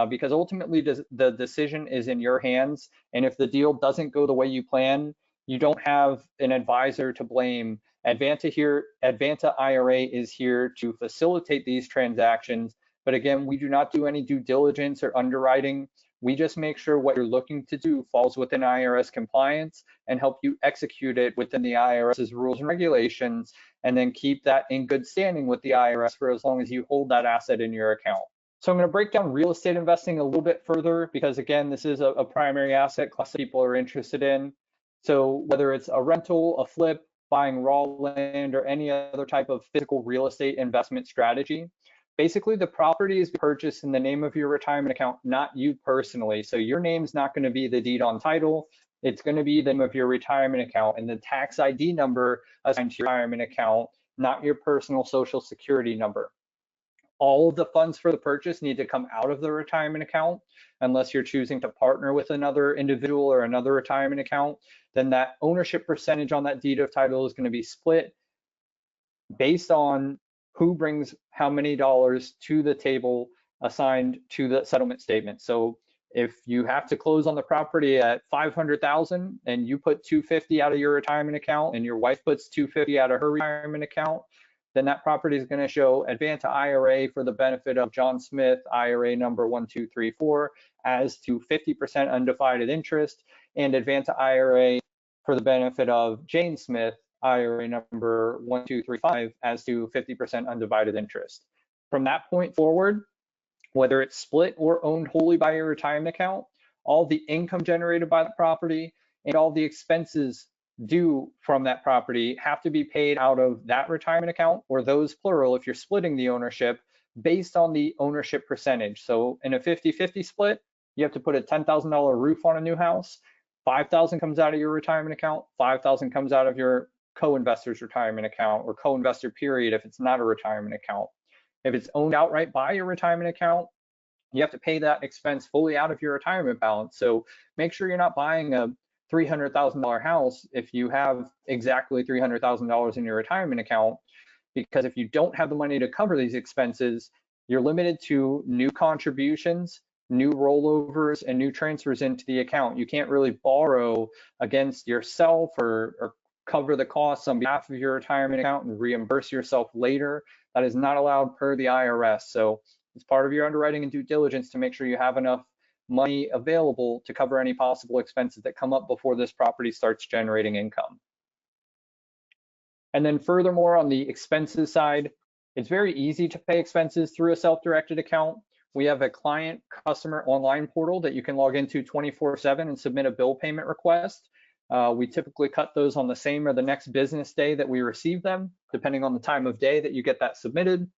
because ultimately the decision is in your hands. And if the deal doesn't go the way you plan, you don't have an advisor to blame. Advanta IRA is here to facilitate these transactions. But again, we do not do any due diligence or underwriting. We just make sure what you're looking to do falls within IRS compliance and help you execute it within the IRS's rules and regulations, and then keep that in good standing with the IRS for as long as you hold that asset in your account. So I'm going to break down real estate investing a little bit further because, again, this is a primary asset class that people are interested in. So whether it's a rental, a flip, buying raw land, or any other type of physical real estate investment strategy, basically the property is purchased in the name of your retirement account, not you personally. So your name's not going to be the deed on title. It's going to be the name of your retirement account and the tax ID number assigned to your retirement account, not your personal social security number. All of the funds for the purchase need to come out of the retirement account unless you're choosing to partner with another individual or another retirement account. Then that ownership percentage on that deed of title is going to be split based on who brings how many dollars to the table assigned to the settlement statement. So if you have to close on the property at $500,000 and you put $250 out of your retirement account and your wife puts $250 out of her retirement account, then that property is going to show Advanta IRA for the benefit of John Smith, IRA number 1234, as to 50% undivided interest, and Advanta IRA for the benefit of Jane Smith, IRA number 1235, as to 50% undivided interest. From that point forward, whether it's split or owned wholly by your retirement account, all the income generated by the property and all the expenses due from that property have to be paid out of that retirement account, or those plural if you're splitting the ownership, based on the ownership percentage. So in a 50-50 split, you have to put a $10,000 roof on a new house. $5,000 comes out of your retirement account, $5,000 comes out of your co-investor's retirement account, or co-investor period if it's not a retirement account. If it's owned outright by your retirement account, you have to pay that expense fully out of your retirement balance. So make sure you're not buying a $300,000 house if you have exactly $300,000 in your retirement account, because if you don't have the money to cover these expenses, you're limited to new contributions, new rollovers, and new transfers into the account. You can't really borrow against yourself or cover the costs on behalf of your retirement account and reimburse yourself later. That is not allowed per the IRS. So it's part of your underwriting and due diligence to make sure you have enough money available to cover any possible expenses that come up before this property starts generating income. And then furthermore, on the expenses side, it's very easy to pay expenses through a self-directed account. We have a client customer online portal that you can log into 24/7 and submit a bill payment request. We typically cut those on the same or the next business day that we receive them, depending on the time of day that you get that submitted.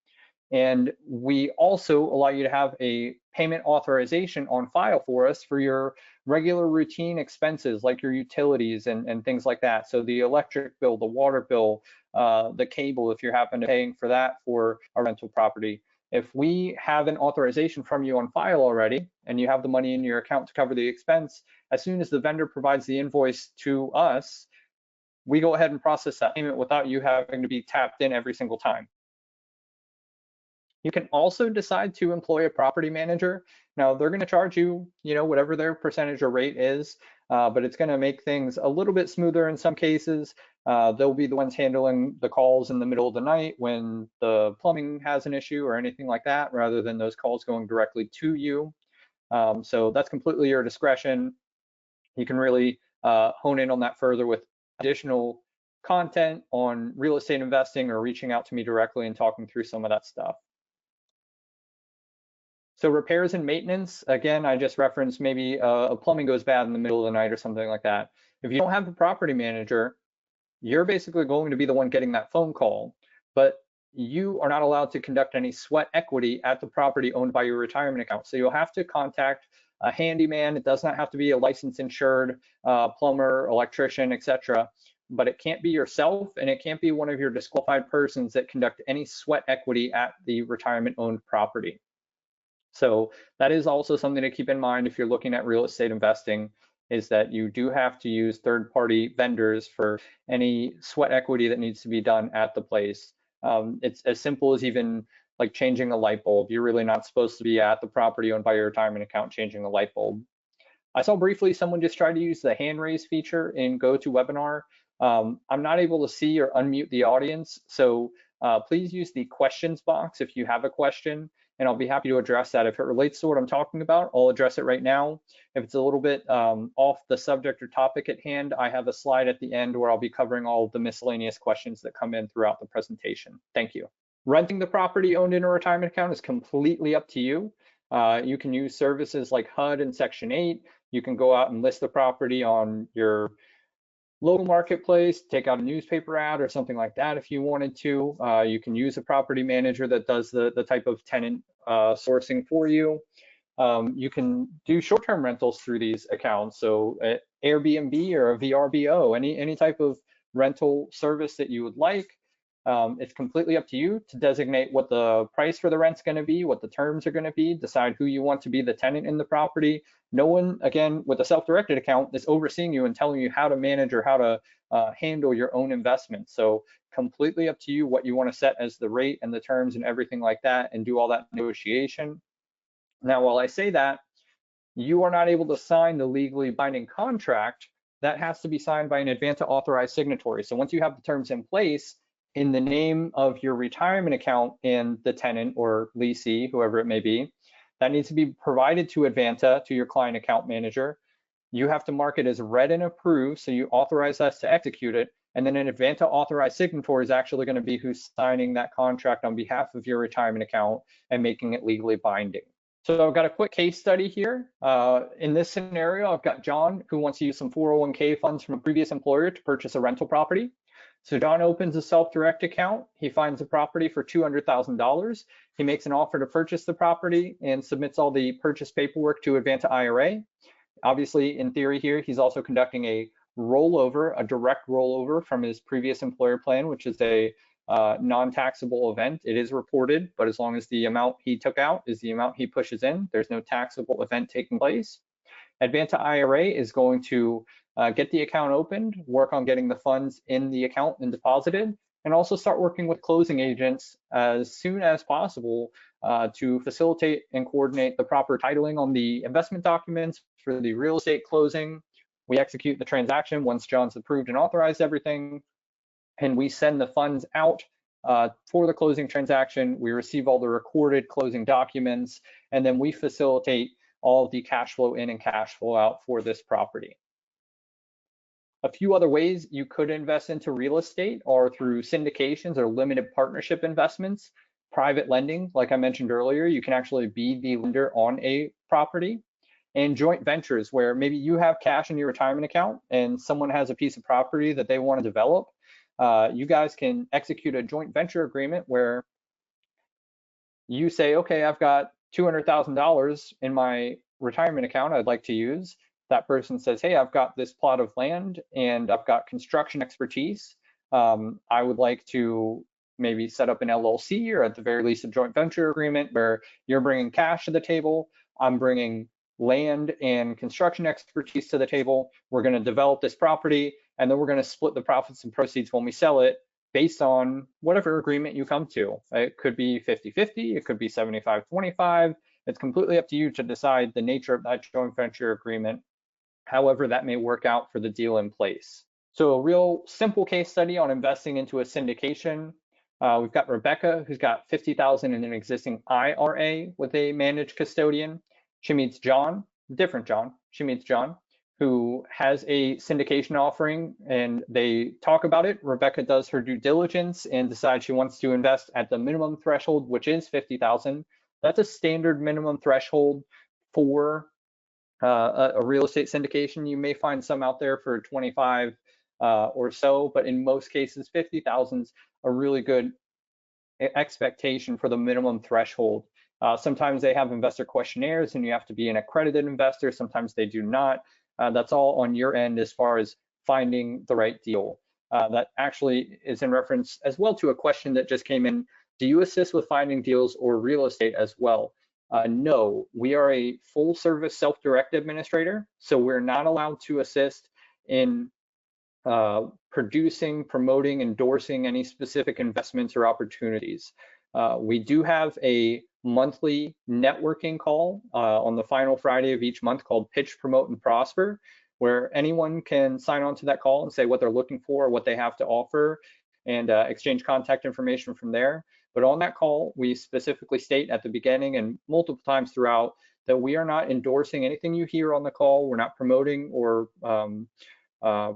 And we also allow you to have a payment authorization on file for us for your regular routine expenses like your utilities and things like that. So the electric bill, the water bill, the cable, if you're happen to paying for that for a rental property. If we have an authorization from you on file already and you have the money in your account to cover the expense, as soon as the vendor provides the invoice to us, we go ahead and process that payment without you having to be tapped in every single time. You can also decide to employ a property manager. Now they're going to charge you, whatever their percentage or rate is, but it's going to make things a little bit smoother in some cases. They'll be the ones handling the calls in the middle of the night when the plumbing has an issue or anything like that, rather than those calls going directly to you. So that's completely your discretion. You can really hone in on that further with additional content on real estate investing or reaching out to me directly and talking through some of that stuff. So repairs and maintenance, again, I just referenced maybe a plumbing goes bad in the middle of the night or something like that. If you don't have a property manager, you're basically going to be the one getting that phone call, but you are not allowed to conduct any sweat equity at the property owned by your retirement account. So you'll have to contact a handyman. It does not have to be a licensed insured plumber, electrician, etc. But it can't be yourself and it can't be one of your disqualified persons that conduct any sweat equity at the retirement owned property. So that is also something to keep in mind if you're looking at real estate investing, is that you do have to use third-party vendors for any sweat equity that needs to be done at the place. It's as simple as even like changing a light bulb. You're really not supposed to be at the property owned by your retirement account changing a light bulb. I saw briefly someone just try to use the hand raise feature in GoToWebinar. I'm not able to see or unmute the audience, so please use the questions box if you have a question, and I'll be happy to address that. If it relates to what I'm talking about, I'll address it right now. If it's a little bit off the subject or topic at hand, I have a slide at the end where I'll be covering all of the miscellaneous questions that come in throughout the presentation. Thank you. Renting the property owned in a retirement account is completely up to you. You can use services like HUD and Section 8. You can go out and list the property on your local marketplace, take out a newspaper ad or something like that if you wanted to. You can use a property manager that does the type of tenant sourcing for you. You can do short-term rentals through these accounts. So Airbnb or a VRBO, any type of rental service that you would like. It's completely up to you to designate what the price for the rent's going to be, what the terms are going to be, decide who you want to be the tenant in the property. No one, again, with a self-directed account is overseeing you and telling you how to manage or how to handle your own investments. So completely up to you what you want to set as the rate and the terms and everything like that, and do all that negotiation. Now, while I say that, you are not able to sign the legally binding contract. That has to be signed by an Advanta authorized signatory. So once you have the terms in place, in the name of your retirement account and the tenant or leasee, whoever it may be, that needs to be provided to Advanta, to your client account manager. You have to mark it as read and approved, so you authorize us to execute it, and then an Advanta authorized signatory is actually going to be who's signing that contract on behalf of your retirement account and making it legally binding. So I've got a quick case study here. In this scenario, I've got John who wants to use some 401k funds from a previous employer to purchase a rental property. So John opens a self-direct account. He finds a property for $200,000. He makes an offer to purchase the property and submits all the purchase paperwork to Advanta IRA. Obviously, in theory here, he's also conducting a rollover, a direct rollover from his previous employer plan, which is a non-taxable event. It is reported, but as long as the amount he took out is the amount he pushes in, there's no taxable event taking place. Advanta IRA is going to get the account opened, work on getting the funds in the account and deposited, and also start working with closing agents as soon as possible to facilitate and coordinate the proper titling on the investment documents for the real estate closing. We execute the transaction once John's approved and authorized everything, and we send the funds out for the closing transaction. We receive all the recorded closing documents, and then we facilitate all of the cash flow in and cash flow out for this property. A few other ways you could invest into real estate are through syndications or limited partnership investments, private lending. Like I mentioned earlier, you can actually be the lender on a property, and joint ventures where maybe you have cash in your retirement account and someone has a piece of property that they want to develop. You guys can execute a joint venture agreement where You say, okay, I've got $200,000 in my retirement account I'd like to use. That person says, hey, I've got this plot of land and I've got construction expertise. I would like to maybe set up an LLC or at the very least a joint venture agreement where you're bringing cash to the table, I'm bringing land and construction expertise to the table. We're going to develop this property and then we're going to split the profits and proceeds when we sell it based on whatever agreement you come to. It could be 50-50, it could be 75-25. It's completely up to you to decide the nature of that joint venture agreement, however that may work out for the deal in place. So a real simple case study on investing into a syndication. We've got Rebecca, who's got 50,000 in an existing IRA with a managed custodian. She meets John, different John. She meets John, who has a syndication offering, and they talk about it. Rebecca does her due diligence and decides she wants to invest at the minimum threshold, which is 50,000. That's a standard minimum threshold for a real estate syndication. You may find some out there for 25 or so, but in most cases, 50,000 is a really good expectation for the minimum threshold. Sometimes they have investor questionnaires and you have to be an accredited investor. Sometimes they do not. That's all on your end as far as finding the right deal. That actually is in reference as well to a question that just came in. Do you assist with finding deals or real estate as well? No, we are a full service self-directed administrator, so we're not allowed to assist in producing, promoting, endorsing any specific investments or opportunities. We do have a monthly networking call on the final Friday of each month called Pitch, Promote, and Prosper, where anyone can sign on to that call and say what they're looking for, what they have to offer, and exchange contact information from there. But on that call, we specifically state at the beginning and multiple times throughout that we are not endorsing anything you hear on the call. We're not promoting or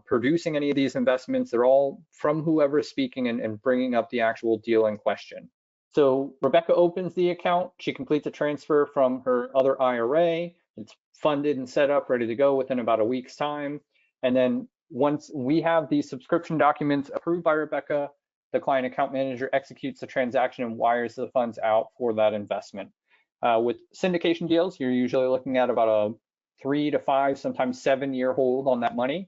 producing any of these investments. They're all from whoever is speaking and bringing up the actual deal in question. So Rebecca opens the account. She completes a transfer from her other IRA. It's funded and set up, ready to go within about a week's time. And then once we have these subscription documents approved by Rebecca, the client account manager executes the transaction and wires the funds out for that investment. With syndication deals, you're usually looking at about a 3 to 5, sometimes 7-year hold on that money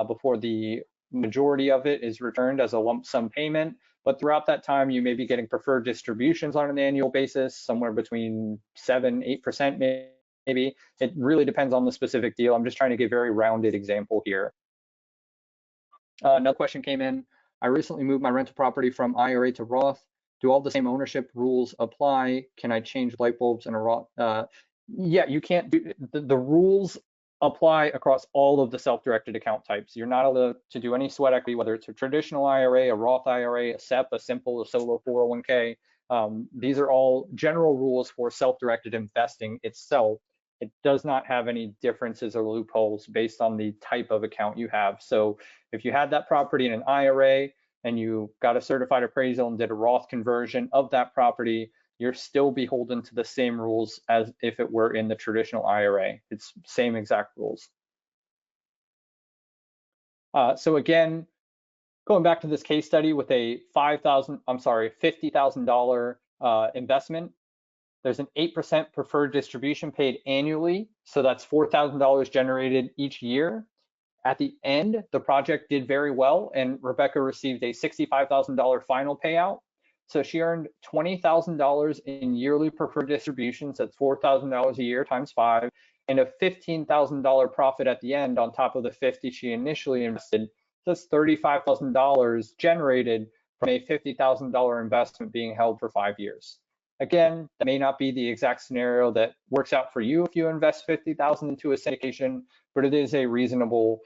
before the majority of it is returned as a lump sum payment. But throughout that time, you may be getting preferred distributions on an annual basis, somewhere between 7-8% maybe. It really depends on the specific deal. I'm just trying to give a very rounded example here. Another question came in. I recently moved my rental property from IRA to Roth. Do all the same ownership rules apply? Can I change light bulbs in a Roth? Yeah, you can't do, the rules apply across all of the self-directed account types. You're not allowed to do any sweat equity, whether it's a traditional IRA, a Roth IRA, a SEP, a simple, a solo 401k. These are all general rules for self-directed investing itself. It does not have any differences or loopholes based on the type of account you have. So if you had that property in an IRA and you got a certified appraisal and did a Roth conversion of that property, you're still beholden to the same rules as if it were in the traditional IRA. It's same exact rules. So again, going back to this case study with a $50,000 investment, there's an 8% preferred distribution paid annually. So that's $4,000 generated each year. At the end, the project did very well and Rebecca received a $65,000 final payout. So she earned $20,000 in yearly preferred distributions. That's $4,000 a year times 5, and a $15,000 profit at the end on top of the 50 she initially invested. So that's $35,000 generated from a $50,000 investment being held for 5 years. Again, that may not be the exact scenario that works out for you if you invest $50,000 into a syndication, but it is a reasonable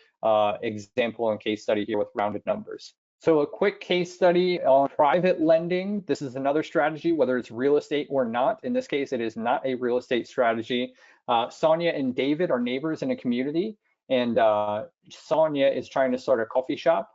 example and case study here with rounded numbers. So a quick case study on private lending. This is another strategy, whether it's real estate or not. In this case, it is not a real estate strategy. Sonia and David are neighbors in a community, and Sonia is trying to start a coffee shop.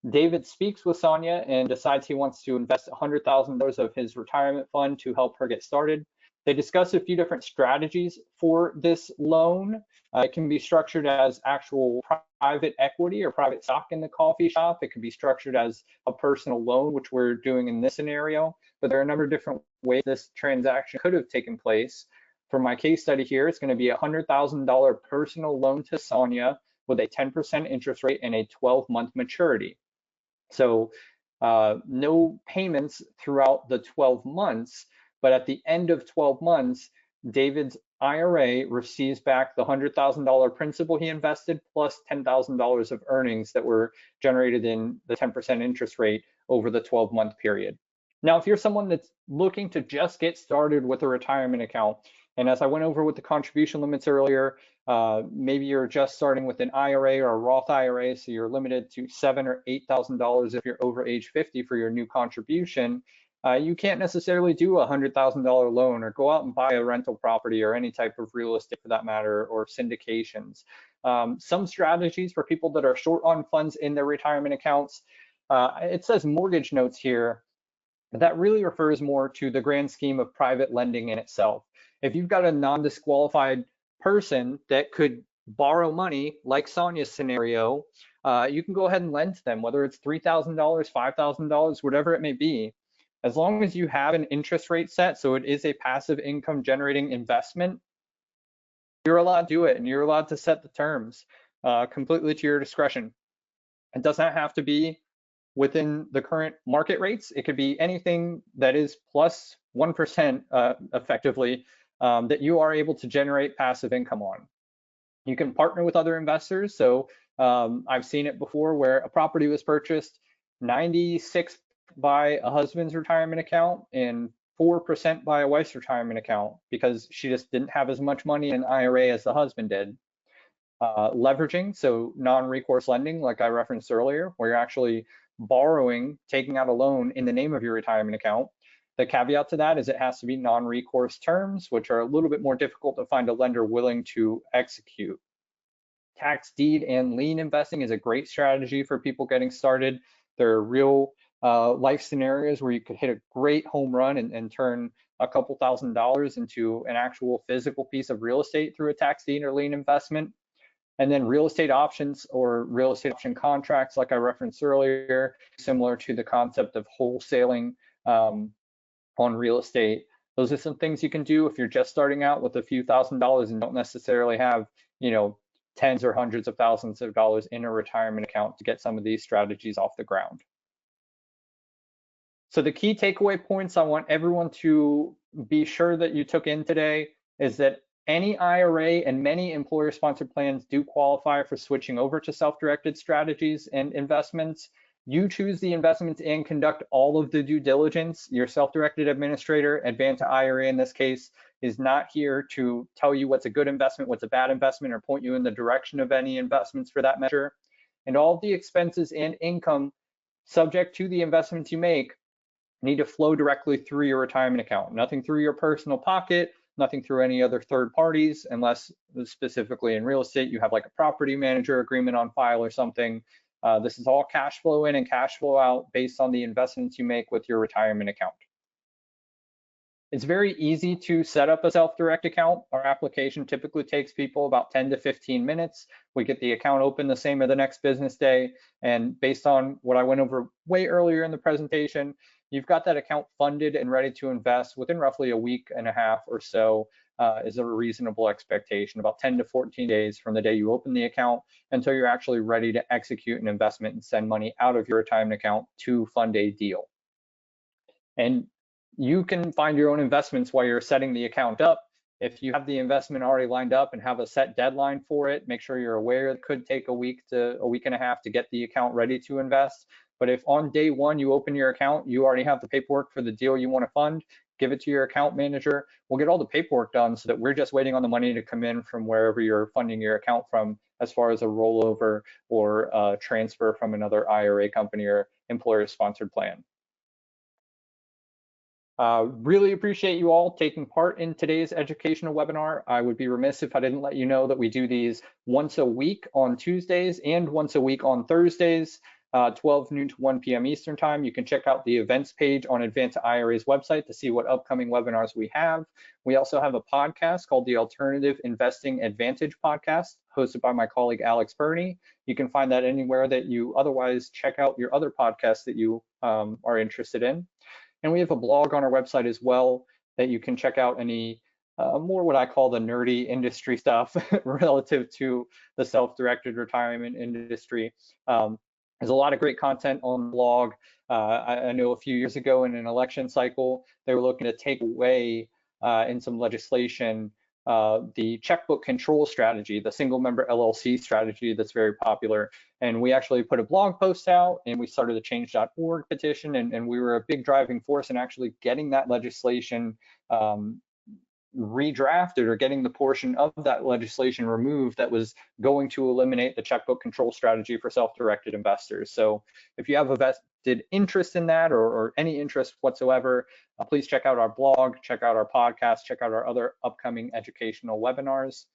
David speaks with Sonia and decides he wants to invest $100,000 of his retirement fund to help her get started. They discuss a few different strategies for this loan. It can be structured as actual private equity or private stock in the coffee shop. It can be structured as a personal loan, which we're doing in this scenario. But there are a number of different ways this transaction could have taken place. For my case study here, it's going to be a $100,000 personal loan to Sonia with a 10% interest rate and a 12-month maturity. So no payments throughout the 12 months, but at the end of 12 months, David's IRA receives back the $100,000 principal he invested plus $10,000 of earnings that were generated in the 10% interest rate over the 12-month period. Now, if you're someone that's looking to just get started with a retirement account, and as I went over with the contribution limits earlier, maybe you're just starting with an IRA or a Roth IRA, so you're limited to $7,000 or $8,000 if you're over age 50 for your new contribution. You can't necessarily do a $100,000 loan or go out and buy a rental property or any type of real estate for that matter, or syndications. Some strategies for people that are short on funds in their retirement accounts, it says mortgage notes here. That really refers more to the grand scheme of private lending in itself. If you've got a non-disqualified person that could borrow money, like Sonia's scenario, you can go ahead and lend to them, whether it's $3,000, $5,000, whatever it may be. As long as you have an interest rate set, so it is a passive income generating investment, you're allowed to do it, and you're allowed to set the terms completely to your discretion. It does not have to be within the current market rates. It could be anything that is plus 1% effectively that you are able to generate passive income on. You can partner with other investors. So I've seen it before where a property was purchased 96 by a husband's retirement account and 4% by a wife's retirement account because she just didn't have as much money in an IRA as the husband did. Leveraging, so non-recourse lending, like I referenced earlier, where you're actually borrowing, taking out a loan in the name of your retirement account. The caveat to that is it has to be non-recourse terms, which are a little bit more difficult to find a lender willing to execute. Tax deed and lien investing is a great strategy for people getting started. There are real life scenarios where you could hit a great home run and turn a couple $1,000s into an actual physical piece of real estate through a tax deed or lien investment. And then real estate options or real estate option contracts, like I referenced earlier, similar to the concept of wholesaling on real estate. Those are some things you can do if you're just starting out with a few $1,000s and don't necessarily have, tens or hundreds of thousands of dollars in a retirement account to get some of these strategies off the ground. So the key takeaway points I want everyone to be sure that you took in today is that any IRA and many employer-sponsored plans do qualify for switching over to self-directed strategies and investments. You choose the investments and conduct all of the due diligence. Your self-directed administrator, Advanta IRA in this case, is not here to tell you what's a good investment, what's a bad investment, or point you in the direction of any investments for that measure. And all of the expenses and income subject to the investments you make need to flow directly through your retirement account, nothing through your personal pocket, nothing through any other third parties, unless specifically in real estate you have like a property manager agreement on file or something. This is all cash flow in and cash flow out based on the investments you make with your retirement account. It's very easy to set up a self-direct account. Our application typically takes people about 10 to 15 minutes. We get the account open the same or the next business day. And based on what I went over way earlier in the presentation, you've got that account funded and ready to invest within roughly a week and a half or so is a reasonable expectation, about 10 to 14 days from the day you open the account until you're actually ready to execute an investment and send money out of your retirement account to fund a deal. And you can find your own investments while you're setting the account up. If you have the investment already lined up and have a set deadline for it, make sure you're aware it could take a week to a week and a half to get the account ready to invest. But if on day one you open your account, you already have the paperwork for the deal you want to fund, give it to your account manager. We'll get all the paperwork done so that we're just waiting on the money to come in from wherever you're funding your account from, as far as a rollover or transfer from another IRA company or employer-sponsored plan. Really appreciate you all taking part in today's educational webinar. I would be remiss if I didn't let you know that we do these once a week on Tuesdays and once a week on Thursdays, 12 noon to 1 p.m. Eastern time. You can check out the events page on Advanta IRA's website to see what upcoming webinars we have. We also have a podcast called the Alternative Investing Advantage Podcast, hosted by my colleague Alex Burney. You can find that anywhere that you otherwise check out your other podcasts that you are interested in. And we have a blog on our website as well that you can check out any more what I call the nerdy industry stuff relative to the self-directed retirement industry. There's a lot of great content on the blog. I know a few years ago in an election cycle, they were looking to take away in some legislation the checkbook control strategy, the single member LLC strategy that's very popular. And we actually put a blog post out and we started a change.org petition, and we were a big driving force in actually getting that legislation redrafted or getting the portion of that legislation removed that was going to eliminate the checkbook control strategy for self-directed investors. So if you have a vested interest in that or any interest whatsoever, please check out our blog, check out our podcast, check out our other upcoming educational webinars.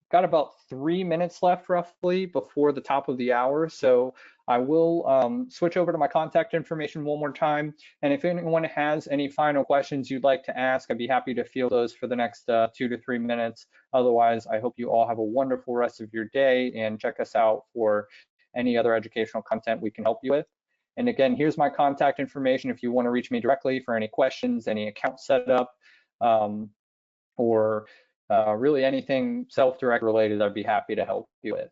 Got about 3 minutes left roughly before the top of the hour, so I will switch over to my contact information one more time. And if anyone has any final questions you'd like to ask, I'd be happy to field those for the next 2 to 3 minutes. Otherwise, I hope you all have a wonderful rest of your day and check us out for any other educational content we can help you with. And again, here's my contact information if you want to reach me directly for any questions, any account setup, or really anything self-direct related, I'd be happy to help you with.